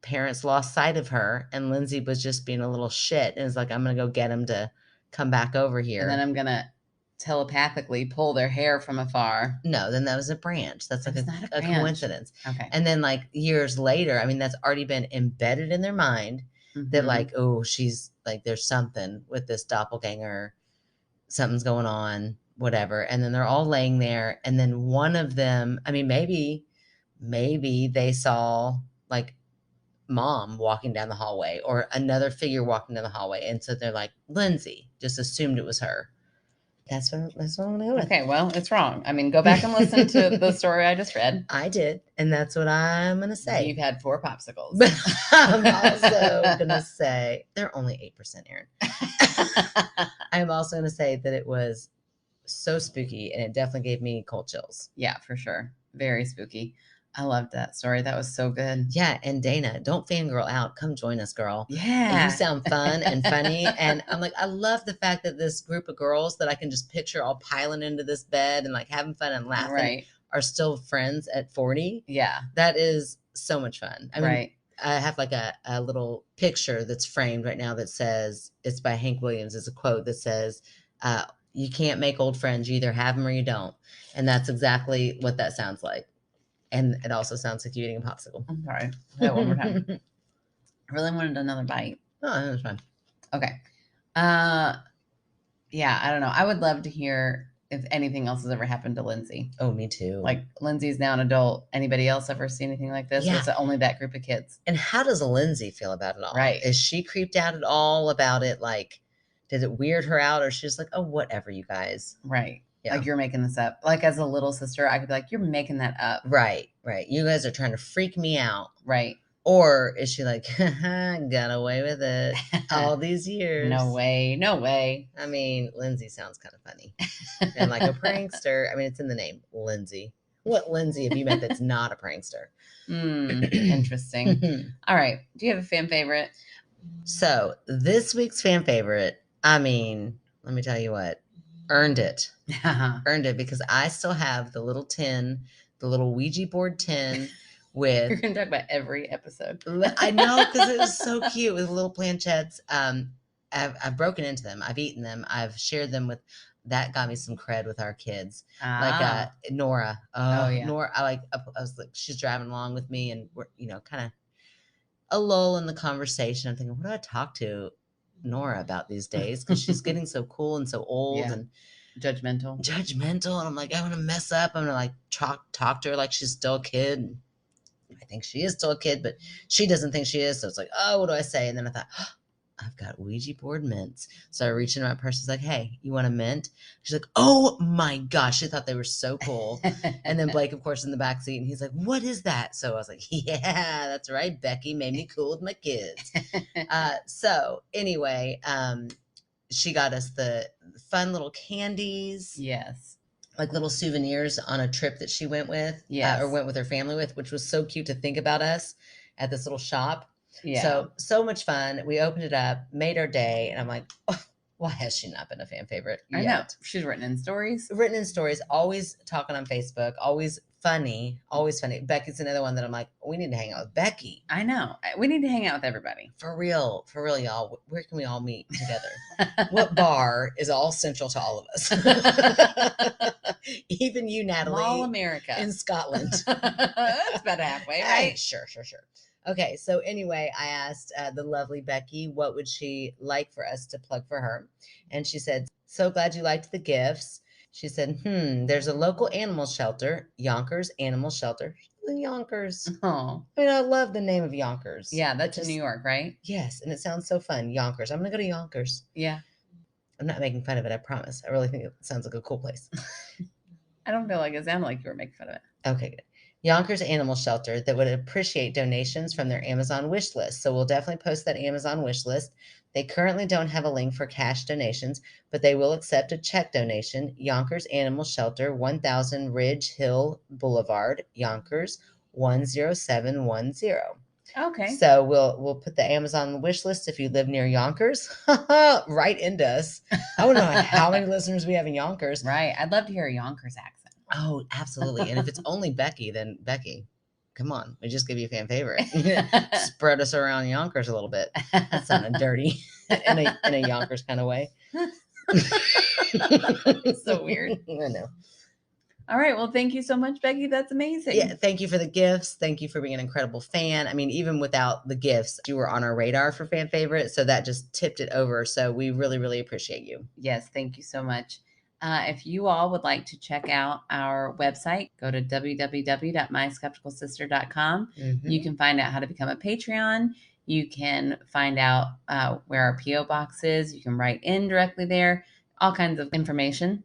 parents lost sight of her, and Lindsay was just being a little shit and is like, I'm going to go get him to come back over here.
And then I'm going to telepathically pull their hair from afar.
No, then that was a branch. That's like a coincidence.
Okay.
And then like years later, I mean, that's already been embedded in their mind that like, oh, she's like, there's something with this doppelganger, something's going on, whatever. And then they're all laying there. And then one of them, I mean, maybe they saw like mom walking down the hallway or another figure walking down the hallway. And so they're like, Lindsay, just assumed it was her. That's what I'm going to go with.
Okay, well, it's wrong. I mean, go back and listen to the story I just read.
I did, and that's what I'm going to say.
You've had 4 popsicles.
But I'm also going to say they're only 8%, Aaron. I'm also going to say that it was so spooky, and it definitely gave me cold chills.
Yeah, for sure. Very spooky. I loved that story. That was so good.
Yeah, and Dana, don't fangirl out. Come join us, girl.
Yeah.
And you sound fun and funny. And I'm like, I love the fact that this group of girls that I can just picture all piling into this bed and like having fun and laughing are still friends at 40.
Yeah.
That is so much fun. I mean, I have like a little picture that's framed right now that says, it's by Hank Williams. It's a quote that says, you can't make old friends. You either have them or you don't. And that's exactly what that sounds like. And it also sounds like you eating a popsicle.
I'm sorry. Say it one more time. I really wanted another bite.
Oh, that was fine.
Okay. Yeah, I don't know. I would love to hear if anything else has ever happened to Lindsay.
Oh, me too.
Like, Lindsay's now an adult. Anybody else ever see anything like this? Yeah. Or is it only that group of kids?
And how does Lindsay feel about it all?
Right.
Is she creeped out at all about it? Like, did it weird her out? Or she's like, oh, whatever, you guys.
Right. Yeah. Like, you're making this up. Like, as a little sister, I could be like, you're making that up.
Right. You guys are trying to freak me out.
Right.
Or is she like, got away with it all these years?
No way.
I mean, Lindsay sounds kind of funny. And like a prankster. I mean, it's in the name, Lindsay. What Lindsay have you met that's not a prankster?
Interesting. All right. Do you have a fan favorite?
So this week's fan favorite, I mean, let me tell you what. Earned it. Earned it because I still have the little tin, the little Ouija board tin with...
You're going to talk about every episode.
I know, because it was so cute with little planchettes. I've broken into them. I've eaten them. I've shared them with... That got me some cred with our kids. Like Nora. Oh, yeah. Nora, I was like, she's driving along with me and we're, kind of a lull in the conversation. I'm thinking, what do I talk to Nora about these days? Because she's getting so cool and so old and
judgmental.
And I'm like, I want to mess up. I'm going to like talk to her like she's still a kid. I think she is still a kid, but she doesn't think she is. So it's like, oh, what do I say? And then I thought, oh, I've got Ouija board mints. So I reached into my purse. She's like, hey, you want a mint? She's like, oh my gosh. She thought they were so cool. And then Blake, of course, in the back seat, and he's like, what is that? So I was like, yeah, that's right. Becky made me cool with my kids. So anyway, she got us the fun little candies.
Yes.
Like little souvenirs on a trip that she went with,
Yes.
or went with her family with, which was so cute to think about us at this little shop.
Yeah.
So much fun. We opened it up, made our day, and I'm like, oh, why has she not been a fan favorite yet?
I know. She's written in stories.
Always talking on Facebook, always funny. Becky's another one that I'm like, we need to hang out with Becky.
I know. We need to hang out with everybody.
For real, y'all. Where can we all meet together? What bar is all central to all of us? Even you, Natalie.
Mall America.
In Scotland.
That's about halfway, right?
Hey, sure. Okay, so anyway, I asked the lovely Becky what would she like for us to plug for her. And she said, so glad you liked the gifts. She said, there's a local animal shelter, Yonkers Animal Shelter. Yonkers.
Oh.
I mean, I love the name of Yonkers.
Yeah, that's in New York, right?
Yes, and it sounds so fun. Yonkers. I'm going to go to Yonkers.
Yeah.
I'm not making fun of it, I promise. I really think it sounds like a cool place.
I don't feel like it sounded like you were making fun of it.
Okay, good. Yonkers Animal Shelter that would appreciate donations from their Amazon wish list. So we'll definitely post that Amazon wish list. They currently don't have a link for cash donations, but they will accept a check donation. Yonkers Animal Shelter, 1000 Ridge Hill Boulevard, Yonkers, 10710.
Okay.
So we'll put the Amazon wish list if you live near Yonkers. Right into us. I don't know how many listeners we have in Yonkers.
Right. I'd love to hear a Yonkers accent.
Oh, absolutely. And if it's only Becky, then Becky, come on. We just give you a fan favorite. Spread us around Yonkers a little bit. That sounded dirty in a Yonkers kind of way.
So weird.
I know.
All right. Well, thank you so much, Becky. That's amazing.
Yeah. Thank you for the gifts. Thank you for being an incredible fan. I mean, even without the gifts, you were on our radar for fan favorite. So that just tipped it over. So we really, really appreciate you.
Yes. Thank you so much. If you all would like to check out our website, go to www.myskepticalsister.com.
Mm-hmm.
You can find out how to become a Patreon. You can find out where our P.O. box is. You can write in directly there, all kinds of information.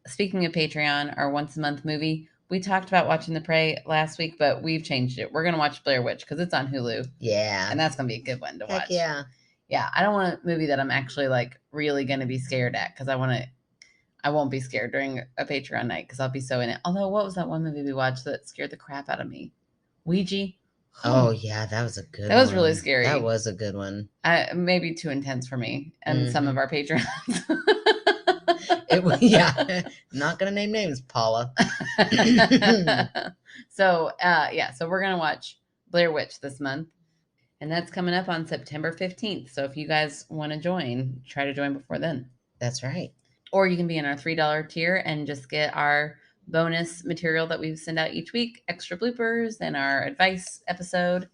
Speaking of Patreon, our once a month movie, we talked about watching The Prey last week, but we've changed it. We're going to watch Blair Witch because it's on Hulu.
Yeah.
And that's going to be a good one to watch.
Yeah.
Yeah. I don't want a movie that I'm actually like really going to be scared at because I won't be scared during a Patreon night because I'll be so in it. Although, what was that one movie we watched that scared the crap out of me? Ouija.
Oh, yeah, that was a good one.
That was really scary.
That was a good one.
Maybe too intense for me and some of our Patreons.
Yeah. Not going to name names, Paula.
So we're going to watch Blair Witch this month. And that's coming up on September 15th. So if you guys want to join, try to join before then.
That's right.
Or you can be in our $3 tier and just get our bonus material that we send out each week, extra bloopers and our advice episode.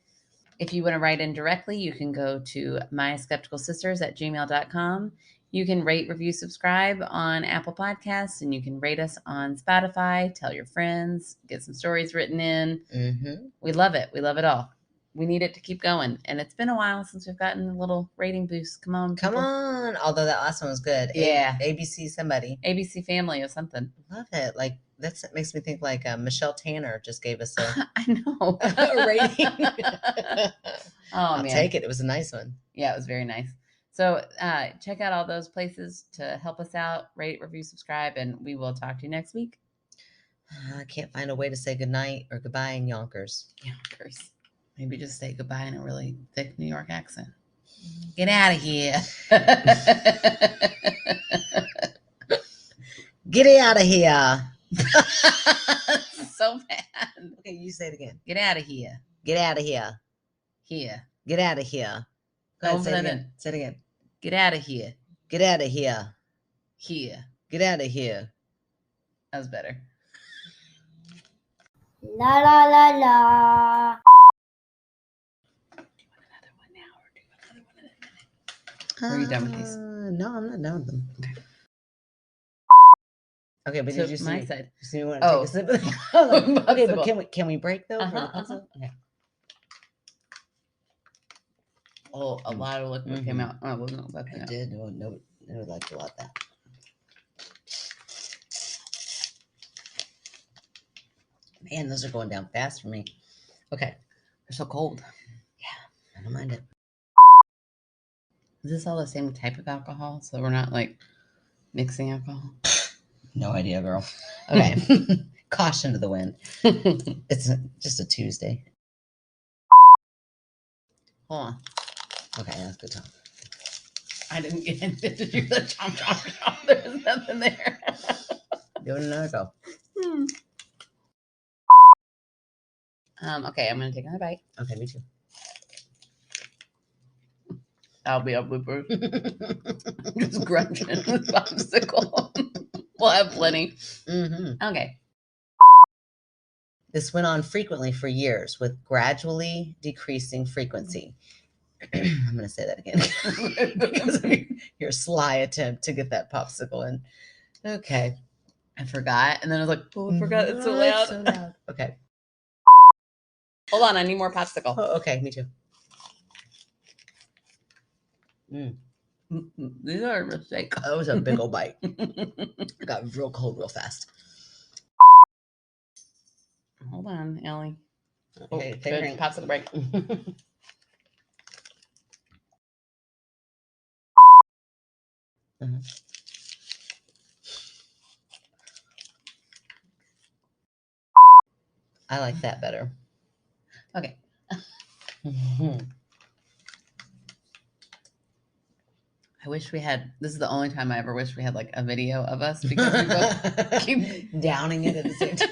If you want to write in directly, you can go to myskepticalsisters@gmail.com. You can rate, review, subscribe on Apple Podcasts, and you can rate us on Spotify. Tell your friends, get some stories written in.
Mm-hmm.
We love it. We love it all. We need it to keep going. And it's been a while since we've gotten a little rating boost. Come on.
Come on. Although that last one was good.
Yeah.
ABC somebody.
ABC Family or something.
Love it. Like, that makes me think like Michelle Tanner just gave us a,
I know.
a rating.
I'll
take it. It was a nice one.
Yeah, it was very nice. So check out all those places to help us out. Rate, review, subscribe, and we will talk to you next week.
I can't find a way to say goodnight or goodbye in Yonkers.
Yonkers. Maybe just say goodbye in a really thick New York accent. Get out of here.
Get out of here.
So bad.
Okay, you say it again.
Get out of here.
Get out of here.
Here.
Get out of here. Go ahead, say it again. Say it again.
Get out of here.
Get out of here.
Here.
Get out of here.
That was better.
La la la la.
Do you want another one now or do you want another one in a minute? Or are you done with these?
No, I'm not done with them. Okay, but
So
did you see
my
me?
side?
You see me want to take a sip? Okay, but can we break though for the puzzle? Okay.
Oh, a lot of liquid came out. Oh, it wasn't that
It did. No, liked a lot of that. Man, those are going down fast for me. Okay.
They're so cold.
Yeah, I don't mind it.
Is this all the same type of alcohol? So we're not like mixing alcohol?
No idea, girl. Okay. Caution to the wind. It's just a Tuesday.
Hold on.
Okay, that's good talk.
I didn't get into to do the chomp chomp chomp. There's nothing there.
Give it another go.
Okay, I'm gonna take another bite.
Okay, me too.
I'll be a blooper. Just grunting with popsicle. We'll have plenty.
Mm-hmm.
Okay.
This went on frequently for years with gradually decreasing frequency. I'm going to say that again because of your sly attempt to get that popsicle in. Okay.
I forgot. And then I was like, oh, I forgot. It's so loud.
It's so loud. Okay.
Hold on. I need more popsicle.
Oh, okay. Me too.
These are a mistake.
That was a big old bite. It got real cold real fast.
Hold on, Ellie.
Okay,
Oh, good. Popsicle break.
I like that better.
Okay. I wish we had. This is the only time I ever wish we had like a video of us because we both keep
downing it at the same time.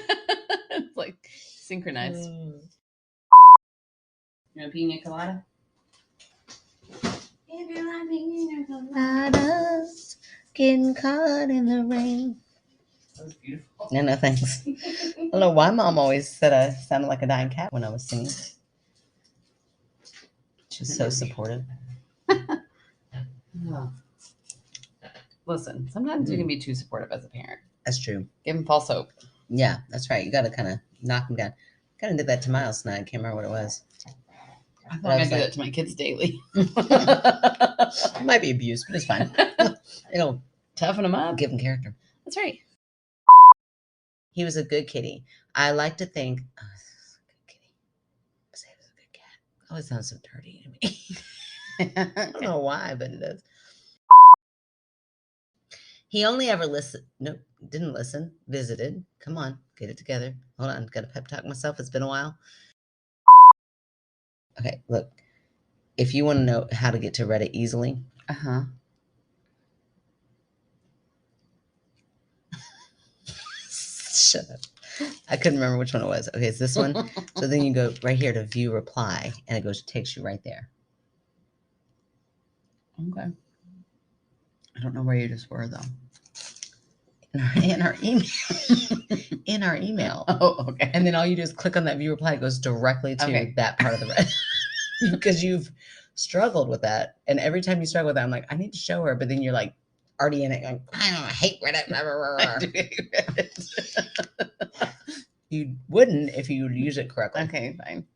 It's like synchronized. You want a pina colada? If you like pina coladas,
getting caught in the rain.
that was beautiful.
No, thanks. I don't know why Mom always said I sounded like a dying cat when I was singing. She's so supportive.
Oh. Listen, sometimes you can be too supportive as a parent.
That's true.
Give him false hope.
Yeah, that's right. You got to kind of knock him down. Kind of did that to Miles tonight. I can't remember what it was.
I thought I do that to my kids daily.
It might be abuse, but it's fine. It'll
toughen them up.
Give him character.
That's right.
He was a good kitty. I like to think. Oh, good kitty. Say he was a good cat. Oh, it sounds so dirty to me. I don't know why, but it does. He only ever listened. Nope, didn't listen. Visited. Come on, get it together. Hold on, got to pep talk myself. It's been a while. Okay, look. If you want to know how to get to Reddit easily, shut up. I couldn't remember which one it was. Okay, it's this one. So then you go right here to view reply, and it takes you right there.
Okay. I don't know where you just were though.
In our email. In our email.
Oh, okay.
And then all you do is click on that view reply. It goes directly to that part of the Reddit. Because you've struggled with that. And every time you struggle with that, I'm like, I need to show her. But then you're like already in it. Like, I don't hate Reddit. You wouldn't if you use it correctly.
Okay, fine.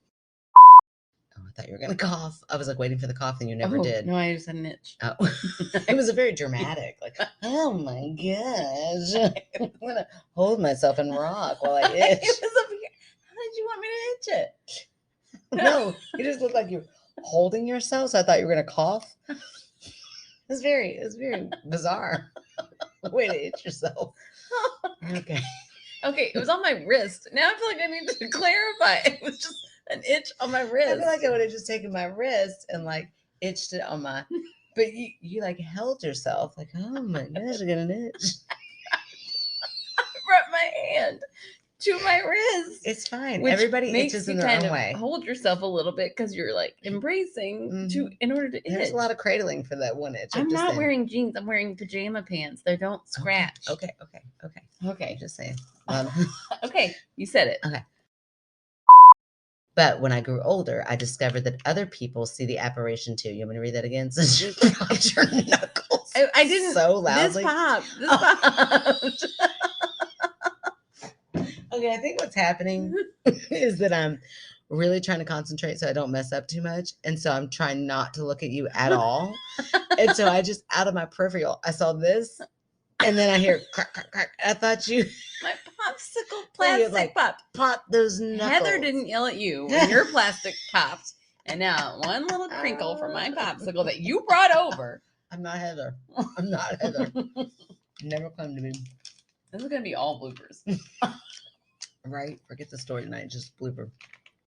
Oh, I thought you were going to cough. I was like waiting for the cough and you never did.
No, I just had an itch.
Oh. It was a very dramatic, like, oh my gosh. I'm going to hold myself and rock while I itch.
It was up here. How did you want me to itch it?
No, you just looked like you're holding yourself, so I thought you were going to cough. It was very bizarre. Way to itch yourself. Okay.
Okay, it was on my wrist. Now I feel like I need to clarify. It was just an itch on my wrist.
I feel like I would have just taken my wrist and like itched it on my, but you like held yourself like, oh my gosh, I got an itch.
I brought my hand to my wrist.
It's fine. Everybody itches in their own way.
Hold yourself a little bit because you're like embracing in order to itch.
There's a lot of cradling for that one itch.
I'm not wearing jeans. I'm wearing pajama pants. They don't scratch.
Okay. Just saying.
Okay, you said it.
Okay. But when I grew older, I discovered that other people see the apparition too. You want me to read that again? Since you popped your knuckles.
I didn't.
So loudly.
This popped.
Okay, I think what's happening is that I'm really trying to concentrate so I don't mess up too much. And so I'm trying not to look at you at all. And so I just, out of my peripheral, I saw this. And then I hear crack, crack, crack. I thought
my popsicle plastic
like,
popped.
Pop those knuckles.
Heather didn't yell at you when your plastic popped. And now one little crinkle from my popsicle that you brought over.
I'm not Heather. I'm not Heather. Never come to me.
This is gonna be all bloopers.
Right? Forget the story tonight. Just blooper.